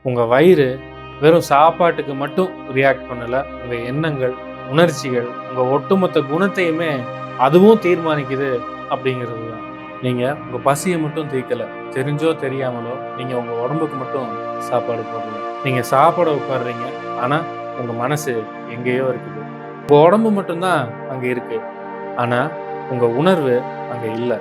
உங்கள் வயிறு வெறும் சாப்பாட்டுக்கு மட்டும் ரியாக்ட் பண்ணலை. உங்கள் எண்ணங்கள், உணர்ச்சிகள், உங்கள் ஒட்டுமொத்த குணத்தையுமே அதுவும் தீர்மானிக்குது அப்படிங்கிறது தான். நீங்கள் உங்கள் பசியை மட்டும் தீர்க்கலை, தெரிஞ்சோ தெரியாமலோ நீங்கள் உங்கள் உடம்புக்கு மட்டும் சாப்பாடு போடல. நீங்கள் சாப்பிட உட்காடுறீங்க, ஆனால் உங்கள் மனசு எங்கேயோ இருக்குது. உங்கள் உடம்பு மட்டும்தான் அங்கே இருக்கு, ஆனால் உங்கள் உணர்வு அங்கே இல்லை.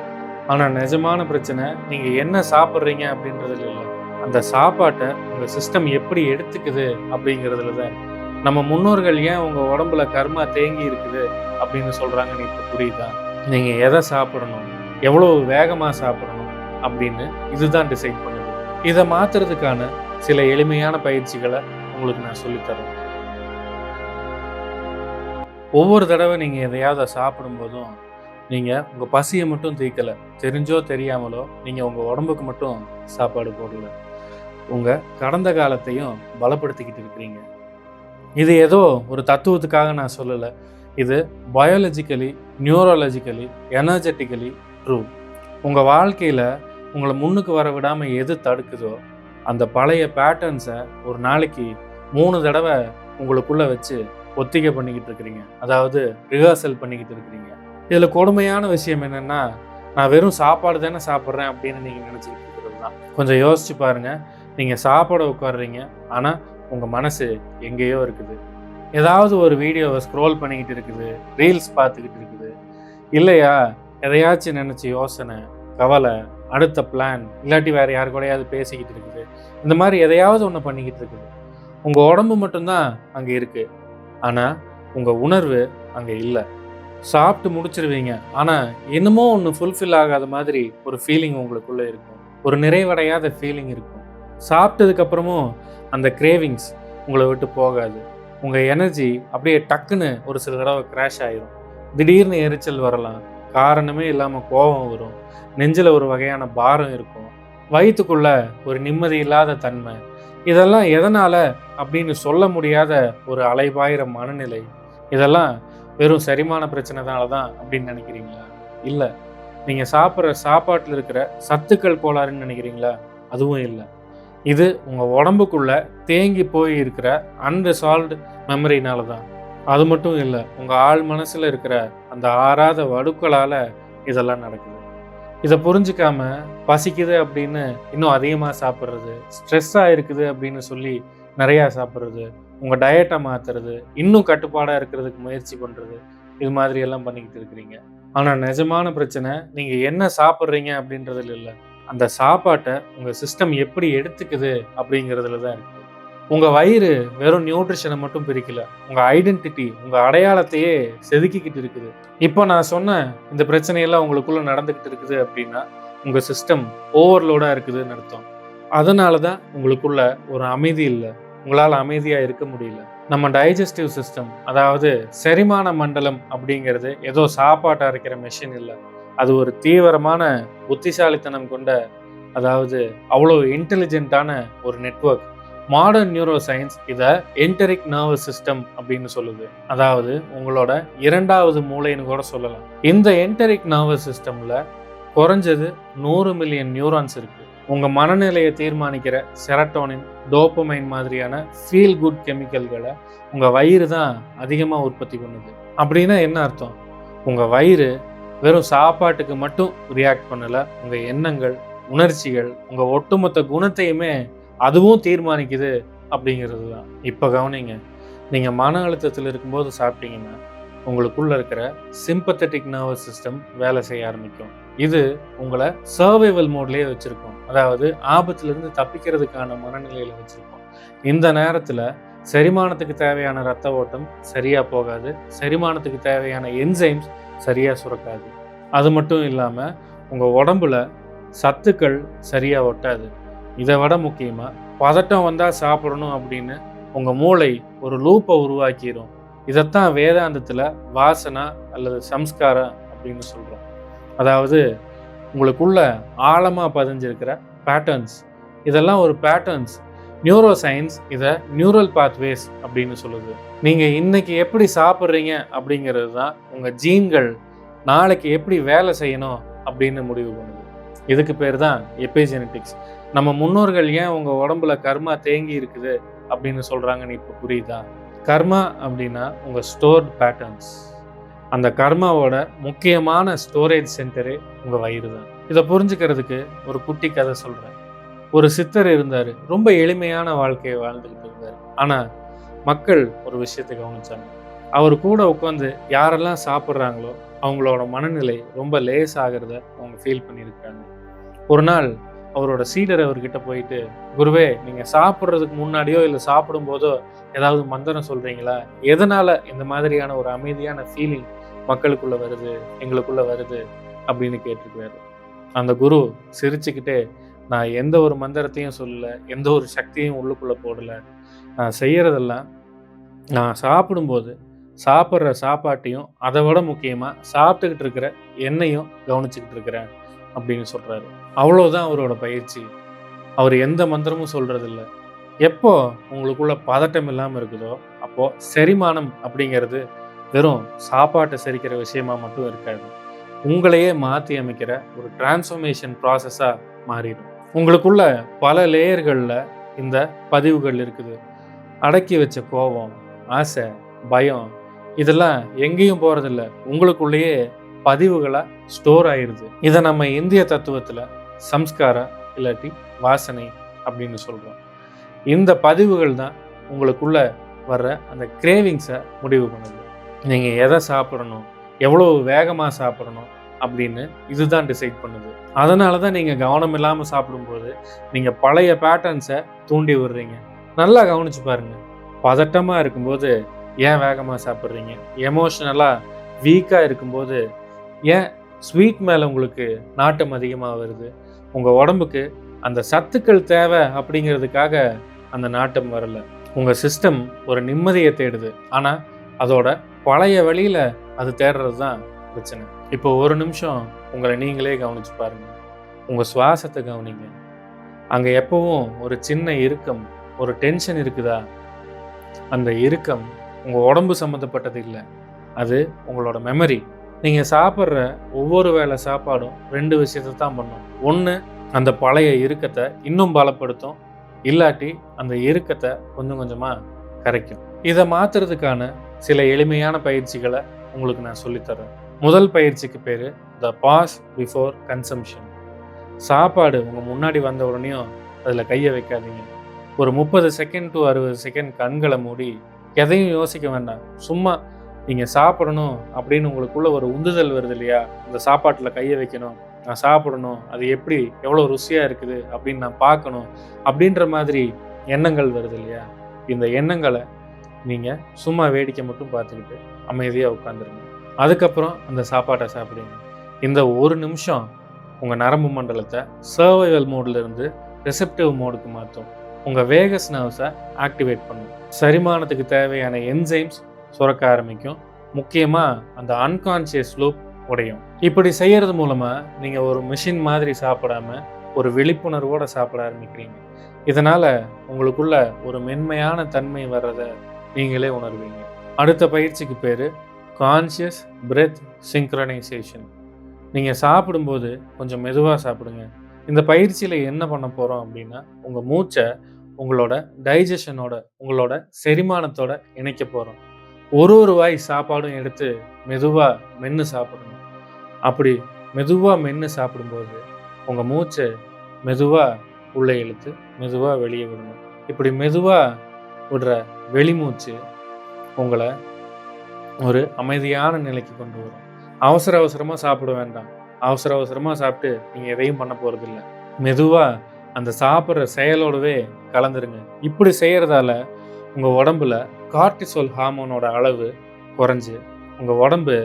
ஆனால் நிஜமான பிரச்சனை நீங்கள் என்ன சாப்பிட்றீங்க அப்படின்றதுல இல்லை, அந்த சாப்பாட்டை உங்கள் சிஸ்டம் எப்படி எடுத்துக்குது அப்படிங்கிறதுல தான். நம்ம முன்னோர்கள் ஏன் உங்கள் உடம்புல கர்மா தேங்கி இருக்குது அப்படின்னு சொல்கிறாங்கன்னு இப்போ புரியுதா? நீங்கள் எதை சாப்பிடணும், எவ்வளோ வேகமாக சாப்பிடணும் அப்படின்னு இதுதான் டிசைட் பண்ணுது. இதை மாற்றுறதுக்கான சில எளிமையான பயிற்சிகளை உங்களுக்கு நான் சொல்லித்தரேன். ஒவ்வொரு தடவை நீங்கள் எதையாவது சாப்பிடும்போதும் நீங்கள் உங்கள் பசியை மட்டும் தீர்க்கலை, தெரிஞ்சோ தெரியாமலோ நீங்கள் உங்கள் உடம்புக்கு மட்டும் சாப்பாடு போடல, உங்கள் கடந்த காலத்தையும் பலப்படுத்திக்கிட்டு இருக்கிறீங்க. இது ஏதோ ஒரு தத்துவத்துக்காக நான் சொல்லலை, இது பயாலஜிக்கலி, நியூரோலஜிக்கலி, எனர்ஜெட்டிக்கலி ட்ரூ. உங்கள் வாழ்க்கையில் உங்களை முன்னுக்கு வர விடாமல் எது தடுக்குதோ அந்த பழைய பேட்டர்ன்ஸை ஒரு நாளைக்கு 3 தடவை உங்களுக்குள்ளே வச்சு ஒத்திகை பண்ணிக்கிட்டு இருக்கிறீங்க, அதாவது ரிஹர்சல் பண்ணிக்கிட்டு இருக்கிறீங்க. இதில் கொடுமையான விஷயம் என்னென்னா, நான் வெறும் சாப்பாடு தானே சாப்பிட்றேன் அப்படின்னு நீங்கள் நினச்சிக்கிட்டு இருக்கிறது தான். கொஞ்சம் யோசிச்சு பாருங்கள். நீங்கள் சாப்பாட உட்காடுறீங்க, ஆனால் உங்கள் மனசு எங்கேயோ இருக்குது. ஏதாவது ஒரு வீடியோவை ஸ்க்ரோல் பண்ணிக்கிட்டு இருக்குது, ரீல்ஸ் பார்த்துக்கிட்டு இருக்குது, இல்லையா எதையாச்சும் நினச்சி யோசனை, கவலை, அடுத்த பிளான், இல்லாட்டி வேறு யாரு கூடயாவது பேசிக்கிட்டு இருக்குது. இந்த மாதிரி எதையாவது ஒன்று பண்ணிக்கிட்டு இருக்குது. உங்கள் உடம்பு மட்டும்தான் அங்கே இருக்குது, ஆனால் உங்கள் உணர்வு அங்கே இல்லை. சாப்பிட்டு முடிச்சிருவீங்க, ஆனால் என்னமோ ஒன்று ஃபுல்ஃபில் ஆகாத மாதிரி ஒரு ஃபீலிங் உங்களுக்குள்ளே இருக்கும், ஒரு நிறைவடையாத ஃபீலிங் இருக்கும். சாப்பிட்டதுக்கப்புறமும் அந்த கிரேவிங்ஸ் உங்களை விட்டு போகாது. உங்கள் எனர்ஜி அப்படியே டக்குன்னு ஒரு சில தடவை கிராஷ் ஆயிரும். திடீர்னு எரிச்சல் வரலாம், காரணமே இல்லாமல் கோபம் வரும், நெஞ்சில் ஒரு வகையான பாரம் இருக்கும், வயிற்றுக்குள்ள ஒரு நிம்மதி இல்லாத தன்மை. இதெல்லாம் எதனால் அப்படின்னு சொல்ல முடியாத ஒரு அலைபாயிர மனநிலை. இதெல்லாம் வெறும் செரிமான பிரச்சனைனால தான் அப்படின்னு நினைக்கிறீங்களா? இல்லை. நீங்கள் சாப்பிட்ற சாப்பாட்டில் இருக்கிற சத்துக்கள் கோளாறுன்னு நினைக்கிறீங்களா? அதுவும் இல்லை. இது உங்கள் உடம்புக்குள்ள தேங்கி போய் இருக்கிற அன்ரிசால்வ்டு மெமரினால தான். அது மட்டும் இல்லை, உங்கள் ஆழ் மனசில் இருக்கிற அந்த ஆறாத வடுக்களால் இதெல்லாம் நடக்குது. இதை புரிஞ்சிக்காம பசிக்குது அப்படின்னு இன்னும் அதிகமாக சாப்பிட்றது, ஸ்ட்ரெஸ்ஸாக இருக்குது அப்படின்னு சொல்லி நிறையா சாப்பிட்றது, உங்கள் டயட்டை மாற்றுறது, இன்னும் கட்டுப்பாடாக இருக்கிறதுக்கு முயற்சி பண்ணுறது, இது மாதிரி எல்லாம் பண்ணிக்கிட்டு இருக்கிறீங்க. ஆனால் நிஜமான பிரச்சனை நீங்கள் என்ன சாப்பிட்றீங்க அப்படின்றதுல இல்லை, அந்த சாப்பாட்டை உங்கள் சிஸ்டம் எப்படி எடுத்துக்குது அப்படிங்கிறதுல தான் இருக்குது. உங்கள் வயிறு வெறும் நியூட்ரிஷனை மட்டும் பிரிக்கல, உங்கள் ஐடென்டிட்டி, உங்கள் அடையாளத்தையே செதுக்கிக்கிட்டு இருக்குது. இப்போ நான் சொன்ன இந்த பிரச்சனையெல்லாம் உங்களுக்குள்ளே நடந்துக்கிட்டு இருக்குது அப்படின்னா உங்கள் சிஸ்டம் ஓவர்லோடாக இருக்குதுன்னு அர்த்தம். அதனால தான் உங்களுக்குள்ள ஒரு அமைதி இல்லை, உங்களால் அமைதியாக இருக்க முடியல. நம்ம டைஜஸ்டிவ் சிஸ்டம், அதாவது செரிமான மண்டலம் அப்படிங்கிறது ஏதோ சாப்பாட்டை அரைக்கிற மெஷின் இல்லை. அது ஒரு தீவிரமான புத்திசாலித்தனம் கொண்ட, அதாவது அவ்வளோ இன்டெலிஜென்ட்டான ஒரு நெட்வொர்க். மாடர்ன் நியூரோ சயின்ஸ் இதை என்டரிக் நர்வஸ் சிஸ்டம் அப்படின்னு சொல்லுது, அதாவது உங்களோட 2வது மூளைன்னு கூட சொல்லலாம். இந்த என்டரிக் நர்வஸ் சிஸ்டமில் குறைஞ்சது 100 மில்லியன் நியூரான்ஸ் இருக்குது. உங்கள் மனநிலையை தீர்மானிக்கிற செரட்டோனின், டோப்பமைன் மாதிரியான ஃபீல் குட் கெமிக்கல்களை உங்கள் வயிறு தான் அதிகமாக உற்பத்தி பண்ணுது. அப்படின்னா என்ன அர்த்தம்? உங்கள் வயிறு வெறும் சாப்பாட்டுக்கு மட்டும் ரியாக்ட் பண்ணலை, உங்கள் எண்ணங்கள், உணர்ச்சிகள், உங்கள் ஒட்டுமொத்த குணத்தையுமே அதுவும் தீர்மானிக்குது அப்படிங்கிறது தான். இப்போ கவனிங்க, நீங்கள் மன அழுத்தத்தில் இருக்கும்போது சாப்பிட்டீங்கன்னா உங்களுக்குள்ள இருக்கிற சிம்பத்தட்டிக் நர்வஸ் சிஸ்டம் வேலை செய்ய ஆரம்பிக்கும். இது உங்களை சர்வைவல் மோட்லேயே வச்சுருக்கோம், அதாவது ஆபத்திலிருந்து தப்பிக்கிறதுக்கான மனநிலையில் வச்சுருக்கோம். இந்த நேரத்தில் செரிமானத்துக்கு தேவையான இரத்த ஓட்டம் சரியாக போகாது, செரிமானத்துக்கு தேவையான என்சைம்ஸ் சரியாக சுரக்காது. அது மட்டும் இல்லாமல் உங்கள் உடம்புல சத்துக்கள் சரியாக ஒட்டாது. இதை விட முக்கியமாக பதட்டம் வந்தால் சாப்பிடணும் அப்படின்னு உங்கள் மூளை ஒரு லூப்பை உருவாக்கிடும். இதைத்தான் வேதாந்தத்தில் வாசனா அல்லது சம்ஸ்காரா அப்படின்னு சொல்கிறோம். அதாவது உங்களுக்குள்ள ஆழமாக பதிஞ்சிருக்கிற பேட்டர்ன்ஸ். இதெல்லாம் ஒரு பேட்டர்ன்ஸ். நியூரோ சயின்ஸ் இதை நியூரல் பாத்வேஸ் அப்படின்னு சொல்லுது. நீங்கள் இன்னைக்கு எப்படி சாப்பிட்றீங்க அப்படிங்கிறது தான் உங்கள் ஜீன்கள் நாளைக்கு எப்படி வேலை செய்யணும் அப்படின்னு முடிவு பண்ணுது. இதுக்கு பேர் தான் எபிஜெனெடிக்ஸ். நம்ம முன்னோர்கள் ஏன் உங்க உடம்புல கர்மா தேங்கி இருக்குது அப்படின்னு சொல்றாங்கன்னு இப்போ புரியுதா? கர்மா அப்படின்னா உங்க ஸ்டோர்ட் பேட்டர்ன்ஸ். அந்த கர்மாவோட முக்கியமான ஸ்டோரேஜ் சென்டரே உங்க வயிறு தான். இதை புரிஞ்சுக்கிறதுக்கு ஒரு குட்டி கதை சொல்றேன். ஒரு சித்தர் இருந்தாரு. ரொம்ப எளிமையான வாழ்க்கையை வாழ்ந்துகிட்டு இருந்தாரு. ஆனா மக்கள் ஒரு விஷயத்தை கவனிச்சாங்க. அவர் கூட உட்காந்து யாரெல்லாம் சாப்பிட்றாங்களோ அவங்களோட மனநிலை ரொம்ப லேஸ் ஆகிறத அவங்க ஃபீல் பண்ணியிருக்காங்க. ஒரு நாள் அவரோட சீடர் அவர்கிட்ட போயிட்டு, குருவே, நீங்க சாப்பிட்றதுக்கு முன்னாடியோ இல்லை சாப்பிடும் போதோ ஏதாவது மந்திரம் சொல்றீங்களா? எதனால இந்த மாதிரியான ஒரு அமைதியான ஃபீலிங் மக்களுக்குள்ள வருது, எங்களுக்குள்ள வருது அப்படின்னு கேட்டிருக்காரு. அந்த குரு சிரிச்சுக்கிட்டே, நான் எந்த ஒரு மந்திரத்தையும் சொல்லல, எந்த ஒரு சக்தியும் உள்ளுக்குள்ள போடல. நான் செய்யறதெல்லாம் நான் சாப்பிடும்போது சாப்பிட்ற சாப்பாட்டையும் அதை விட முக்கியமா சாப்பிட்டுக்கிட்டு இருக்கிற எண்ணெயும் கவனிச்சுக்கிட்டு இருக்கிறேன் அப்படின்னு சொல்றாரு. அவ்வளவுதான் அவரோட பயிற்சி. அவர் எந்த மந்திரமும் சொல்றது இல்லை. எப்போ உங்களுக்குள்ள பதட்டம் இல்லாமல் இருக்குதோ அப்போ செரிமானம் அப்படிங்கிறது வெறும் சாப்பாட்டை செரிக்கிற விஷயமா மட்டும் இருக்காது. உங்களையே மாற்றி அமைக்கிற ஒரு டிரான்ஸ்ஃபர்மேஷன் ப்ராசஸாக மாறிடும். உங்களுக்குள்ள பல லேயர்களில் இந்த பதிவுகள் இருக்குது. அடக்கி வச்ச கோபம், ஆசை, பயம் இதெல்லாம் எங்கேயும் போகிறதில்ல, உங்களுக்குள்ளேயே பதிவுகளாக ஸ்டோர் ஆயிடுது. இதை நம்ம இந்திய தத்துவத்தில் சம்ஸ்காரா இல்லாட்டி வாசனை அப்படின்னு சொல்கிறோம். இந்த பதிவுகள் தான் உங்களுக்குள்ள வர்ற அந்த கிரேவிங்ஸை முடிவு பண்ணுது. நீங்கள் எதை சாப்பிடணும், எவ்வளோ வேகமாக சாப்பிடணும் அப்படின்னு இதுதான் டிசைட் பண்ணுது. அதனால தான் நீங்கள் கவனம் இல்லாமல் சாப்பிடும்போது நீங்கள் பழைய பேட்டர்ன்ஸை தூண்டி விடுறீங்க. நல்லா கவனிச்சு பாருங்க. பதட்டமாக இருக்கும்போது ஏன் வேகமாக சாப்பிட்றீங்க? எமோஷனலாக வீக்காக இருக்கும்போது ஏன் ஸ்வீட் மேலே உங்களுக்கு நாட்டம் அதிகமாக வருது? உங்கள் உடம்புக்கு அந்த சத்துக்கள் தேவை அப்படிங்கிறதுக்காக அந்த நாட்டம் வரல. உங்கள் சிஸ்டம் ஒரு நிம்மதியை தேடுது, ஆனால் அதோட பழைய வழியில் அது தேடுறது தான் பிரச்சனை. இப்போ ஒரு நிமிஷம் உங்களை நீங்களே கவனிச்சு பாருங்க. உங்கள் சுவாசத்தை கவனிங்க. அங்கே எப்பவும் ஒரு சின்ன இறுக்கம், ஒரு டென்ஷன் இருக்குதா? அந்த இறுக்கம் உங்கள் உடம்பு சம்மந்தப்பட்டது இல்லை, அது உங்களோட மெமரி. நீங்கள் சாப்பிட்ற ஒவ்வொரு வேளை சாப்பாடும் 2 விஷயத்தை தான் பண்ணும். ஒன்று, அந்த பழைய இறுக்கத்தை இன்னும் பலப்படுத்தும், இல்லாட்டி அந்த இறுக்கத்தை கொஞ்சம் கொஞ்சமாக கரைக்கும். இதை மாற்றுறதுக்கான சில எளிமையான பயிற்சிகளை உங்களுக்கு நான் சொல்லித்தரேன். முதல் பயிற்சிக்கு பேர் த பாஸ் பிஃபோர் கன்சம்ஷன். சாப்பாடு உங்கள் முன்னாடி வந்த உடனேயும் அதில் கையை வைக்காதீங்க. ஒரு 30 செகண்ட் டு 60 செகண்ட் கண்களை மூடி எதையும் யோசிக்க வேண்டாம். சும்மா நீங்கள் சாப்பிடணும் அப்படின்னு உங்களுக்குள்ள ஒரு உந்துதல் வருது இல்லையா? இந்த சாப்பாட்டில் கையை வைக்கணும், நான் சாப்பிடணும், அது எப்படி எவ்வளோ ருசியாக இருக்குது அப்படின்னு நான் பார்க்கணும் அப்படின்ற மாதிரி எண்ணங்கள் வருது இல்லையா? இந்த எண்ணங்களை நீங்கள் சும்மா வேடிக்கை மட்டும் பார்த்துக்கிட்டு அமைதியாக உட்காந்துருங்க. அதுக்கப்புறம் அந்த சாப்பாட்டை சாப்பிடுங்க. இந்த ஒரு நிமிஷம் உங்கள் நரம்பு மண்டலத்தை சர்வைவல் மோட்லேருந்து ரிசெப்டிவ் மோடுக்கு மாற்றும். உங்கள் வேகஸ் நர்வ்ஸை ஆக்டிவேட் பண்ணும். செரிமானத்துக்கு தேவையான என்சைம்ஸ் சுரக்க ஆரம்பிக்கும். முக்கியமாக அந்த அன்கான்ஷியஸ் லூப் உடையும். இப்படி செய்கிறது மூலமாக நீங்கள் ஒரு மிஷின் மாதிரி சாப்பிடாம ஒரு விழிப்புணர்வோடு சாப்பிட ஆரம்பிக்கிறீங்க. இதனால் உங்களுக்குள்ள ஒரு மென்மையான தன்மை வர்றதை நீங்களே உணர்வீங்க. அடுத்த பயிற்சிக்கு பேர் கான்ஷியஸ் பிரெத் சிங்க்ரனைசேஷன். நீங்கள் சாப்பிடும்போது கொஞ்சம் மெதுவாக சாப்பிடுங்க. இந்த பயிற்சியில் என்ன பண்ண போகிறோம் அப்படின்னா, உங்கள் மூச்சை உங்களோட டைஜஷனோட, உங்களோட செரிமானத்தோட இணைக்க போகிறோம். ஒரு வாய் சாப்பாடும் எடுத்து மெதுவாக மென்று சாப்பிடணும். அப்படி மெதுவாக மென்று சாப்பிடும்போது உங்கள் மூச்சை மெதுவாக உள்ளே இழுத்து மெதுவாக வெளியே விடணும். இப்படி மெதுவாக விடுற வெளிமூச்சு உங்களை ஒரு அமைதியான நிலைக்கு கொண்டு வரும். அவசரமாக சாப்பிட வேண்டாம். அவசரமாக சாப்பிட்டு நீங்கள் எதையும் பண்ண போகிறதில்ல. மெதுவாக அந்த சாப்பிட்ற செயலோடவே கலந்துருங்க. இப்படி செய்கிறதால உங்கள் உடம்புல கார்டிசோல் ஹார்மோனோட அளவு குறைஞ்சி உங்கள் உடம்பு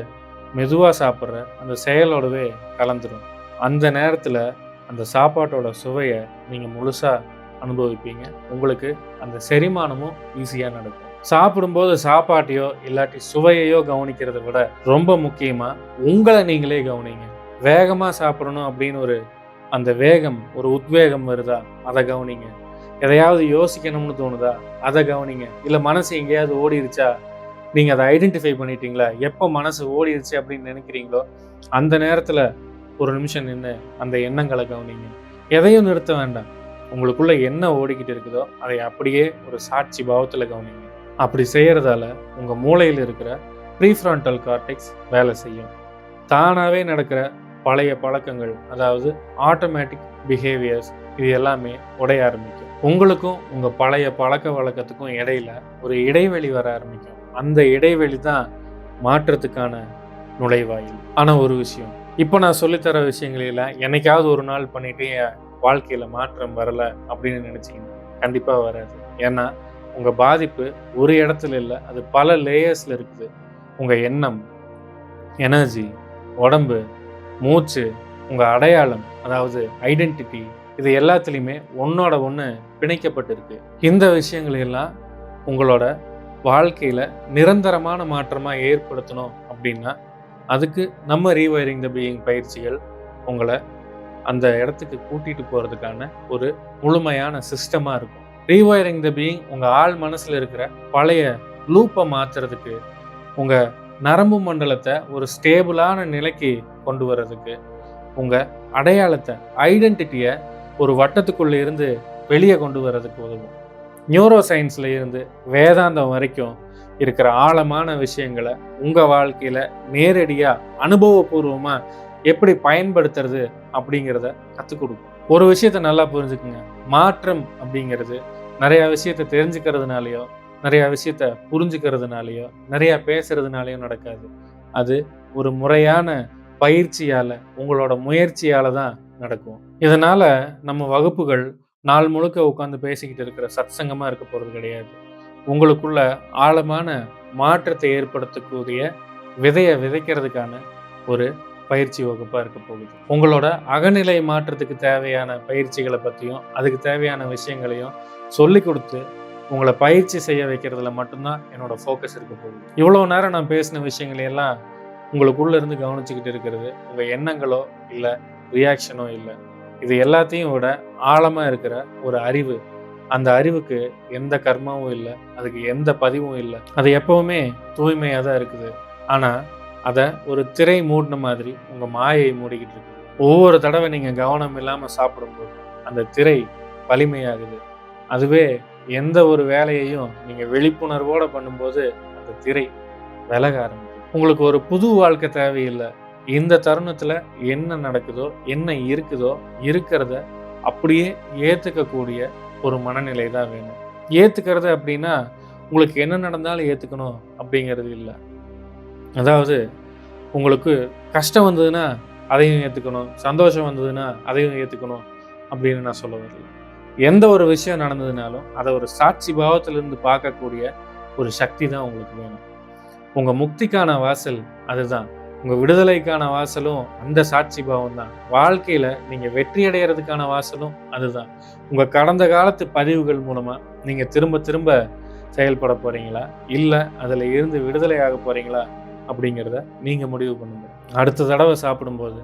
மெதுவாக சாப்பிட்ற அந்த செயலோடவே கலந்துடும். அந்த நேரத்தில் அந்த சாப்பாட்டோட சுவையை நீங்கள் முழுசாக அனுபவிப்பீங்க. உங்களுக்கு அந்த செரிமானமும் ஈஸியாக நடக்கும். சாப்பிடும்போது சாப்பாட்டையோ இல்லாட்டி சுவையையோ கவனிக்கிறத விட ரொம்ப முக்கியமாக உங்களை நீங்களே கவனிங்க. வேகமாக சாப்பிடணும் அப்படின்னு அந்த வேகம், ஒரு உத்வேகம் வருதா, அதை கவனிங்க. எதையாவது யோசிக்கணும்னு தோணுதா, அதை கவனிங்க. இல்லை மனசு எங்கேயாவது ஓடிடுச்சா, நீங்கள் அதை ஐடென்டிஃபை பண்ணிட்டீங்களா? எப்போ மனசு ஓடிடுச்சு அப்படின்னு நினைக்கிறீங்களோ அந்த நேரத்தில் ஒரு நிமிஷம் நின்று அந்த எண்ணங்களை கவனிங்க. எதையும் நிறுத்த வேண்டாம். உங்களுக்குள்ள என்ன ஓடிக்கிட்டு இருக்குதோ அதை அப்படியே ஒரு சாட்சி பாவத்தில் கவனிங்க. அப்படி செய்யறதால உங்க மூளையில் இருக்கிற ப்ரீஃப்ரான்டல் கார்டெக்ஸ் வேலை செய்யும். தானாகவே நடக்கிற பழைய பழக்கங்கள், அதாவது ஆட்டோமேட்டிக் பிஹேவியர்ஸ், இது எல்லாமே உடைய ஆரம்பிக்கும். உங்களுக்கும் உங்க பழைய பழக்க வழக்கத்துக்கும் இடையில ஒரு இடைவெளி வர ஆரம்பிக்கும். அந்த இடைவெளி தான் மாற்றத்துக்கான நுழைவாயில். ஆனா ஒரு விஷயம், இப்போ நான் சொல்லித்தர விஷயங்களெல்லாம் என்னைக்காவது ஒரு நாள் பண்ணிட்டு என் வாழ்க்கையில மாற்றம் வரல அப்படின்னு நினைச்சீங்கன்னா கண்டிப்பா வராது. ஏன்னா உங்க பாதிப்பு ஒரு இடத்துல இல்லை, அது பல லேயர்ஸ்ல இருக்குது. உங்க எண்ணம், எனர்ஜி, உடம்பு, மூச்சு, உங்க அடையாளம், அதாவது ஐடென்டிட்டி, இது எல்லாத்துலேயுமே ஒன்னோட ஒன்று பிணைக்கப்பட்டிருக்கு. இந்த விஷயங்களை எல்லாம் உங்களோட வாழ்க்கையில நிரந்தரமான மாற்றமா ஏற்படுத்தணும் அப்படின்னா அதுக்கு நம்ம ரீவயரிங் த பீயிங் பயிற்சிகள் உங்களை அந்த இடத்துக்கு கூட்டிட்டு போறதுக்கான ஒரு முழுமையான சிஸ்டமா இருக்கும். ரீவயரிங் த பீயிங் உங்க ஆள் மனசுல இருக்கிற பழைய லூப்பை மாத்துறதுக்கு, உங்க நரம்பு மண்டலத்தை ஒரு ஸ்டேபிளான நிலைக்கு கொண்டு வர்றதுக்கு, உங்க அடையாளத்தை, ஐடென்டிட்டியை ஒரு வட்டத்துக்குள்ள இருந்து வெளியே கொண்டு வர்றதுக்கு உதவும். நியூரோ சயின்ஸ்ல இருந்து வேதாந்தம் வரைக்கும் இருக்கிற ஆழமான விஷயங்களை உங்க வாழ்க்கையில நேரடியா அனுபவபூர்வமா எப்படி பயன்படுத்துறது அப்படிங்கிறத கற்றுக் கொடுக்கும். ஒரு விஷயத்த நல்லா புரிஞ்சுக்குங்க. மாற்றம் அப்படிங்கிறது நிறைய விஷயத்த தெரிஞ்சுக்கிறதுனாலையோ, நிறைய விஷயத்த புரிஞ்சுக்கிறதுனாலையோ, நிறைய பேசுறதுனாலையோ நடக்காது. அது ஒரு முறையான பயிற்சியால, உங்களோட முயற்சியால தான் நடக்கும். இதனால நம்ம வகுப்புகள் நாள் முழுக்க உட்காந்து பேசிக்கிட்டு இருக்கிற சத்சங்கமா இருக்க போறது கிடையாது. உங்களுக்குள்ள ஆழமான மாற்றத்தை ஏற்படுத்தக்கூடிய விதையை விதைக்கிறதுக்கான ஒரு பயிற்சி வகுப்பா இருக்க போகுது. உங்களோட அகநிலை மாற்றத்துக்கு தேவையான பயிற்சிகளை பற்றியும் அதுக்கு தேவையான விஷயங்களையும் சொல்லி கொடுத்து உங்களை பயிற்சி செய்ய வைக்கிறதுல மட்டும்தான் என்னோட ஃபோக்கஸ் இருக்க போகுது. இவ்வளோ நேரம் நான் பேசின விஷயங்களையெல்லாம் உங்களுக்குள்ள இருந்து கவனிச்சுக்கிட்டு இருக்கிறது உங்க எண்ணங்களோ இல்லை ரியாக்ஷனோ இல்லை. இது எல்லாத்தையும் விட ஆழமா இருக்கிற ஒரு அறிவு. அந்த அறிவுக்கு எந்த கர்மாவும் இல்லை, அதுக்கு எந்த பதிவும் இல்லை. அது எப்பவுமே தூய்மையாக தான் இருக்குது. ஆனால் அதை ஒரு திரை மூடின மாதிரி உங்கள் மாயை மூடிக்கிட்டு இருக்குது. ஒவ்வொரு தடவை நீங்கள் கவனம் இல்லாமல் சாப்பிடும்போது அந்த திரை வலிமையாகுது. அதுவே எந்த ஒரு வேலையையும் நீங்கள் விழிப்புணர்வோடு பண்ணும்போது அந்த திரை விலக ஆரம்பிக்கும். உங்களுக்கு ஒரு புது வாழ்க்கை தேவையில்லை. இந்த தருணத்தில் என்ன நடக்குதோ, என்ன இருக்குதோ, இருக்கிறத அப்படியே ஏற்றுக்கக்கூடிய ஒரு மனநிலை தான் வேணும். ஏற்றுக்கிறது அப்படின்னா உங்களுக்கு என்ன நடந்தாலும் ஏற்றுக்கணும் அப்படிங்கிறது இல்லை. அதாவது உங்களுக்கு கஷ்டம் வந்ததுன்னா அதையும் ஏற்றுக்கணும், சந்தோஷம் வந்ததுன்னா அதையும் ஏற்றுக்கணும் அப்படின்னு நான் சொல்ல வரல. எந்த ஒரு விஷயம் நடந்ததுனாலும் அதை ஒரு சாட்சி பாவத்திலிருந்து பார்க்கக்கூடிய ஒரு சக்தி தான் உங்களுக்கு வேணும். உங்கள் முக்திக்கான வாசல் அதுதான். உங்கள் விடுதலைக்கான வாசலும் அந்த சாட்சி பாவம் தான். வாழ்க்கையில் நீங்கள் வெற்றி அடைகிறதுக்கான வாசலும் அதுதான். உங்கள் கடந்த காலத்து பதிவுகள் மூலமாக நீங்கள் திரும்ப திரும்ப செயல்பட போகிறீங்களா, இல்லை அதில் இருந்து விடுதலை ஆக போகிறீங்களா அப்படிங்கிறத நீங்கள் முடிவு பண்ணுங்க. அடுத்த தடவை சாப்பிடும்போது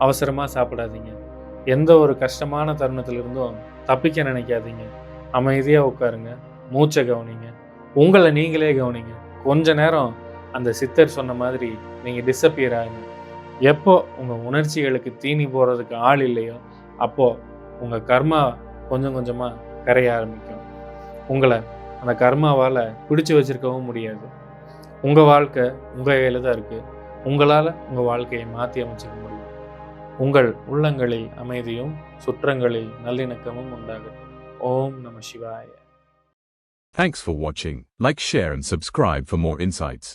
அவசரமாக சாப்பிடாதீங்க. எந்த ஒரு கஷ்டமான தருணத்திலிருந்தும் தப்பிக்க நினைக்காதீங்க. அமைதியாக உட்காருங்க, மூச்சை கவனிங்க, உங்களை நீங்களே கவனிங்க. கொஞ்ச நேரம் அந்த சித்தர் சொன்ன மாதிரி நீங்கள் டிஸப்பியர் ஆகுங்க. எப்போ உங்கள் உணர்ச்சிகளுக்கு தீனி போடுறதுக்கு ஆள் இல்லையோ அப்போது உங்கள் கர்மா கொஞ்சம் கொஞ்சமாக கரைய ஆரம்பிக்கும். உங்களை அந்த கர்மாவால் பிடிச்சி வச்சிருக்கவும் முடியாது. உங்கள் வாழ்க்கை உங்கள் கையில் தான் இருக்குது. உங்களால் உங்கள் வாழ்க்கையை மாற்றி அமைச்சிக்க முடியும். உங்கள் உள்ளங்களில் அமைதியும் சுற்றங்களில் நல்லிணக்கமும் உண்டாகட்டும். ஓம் நம சிவாய. Thanks for watching. Like, share and subscribe for more insights.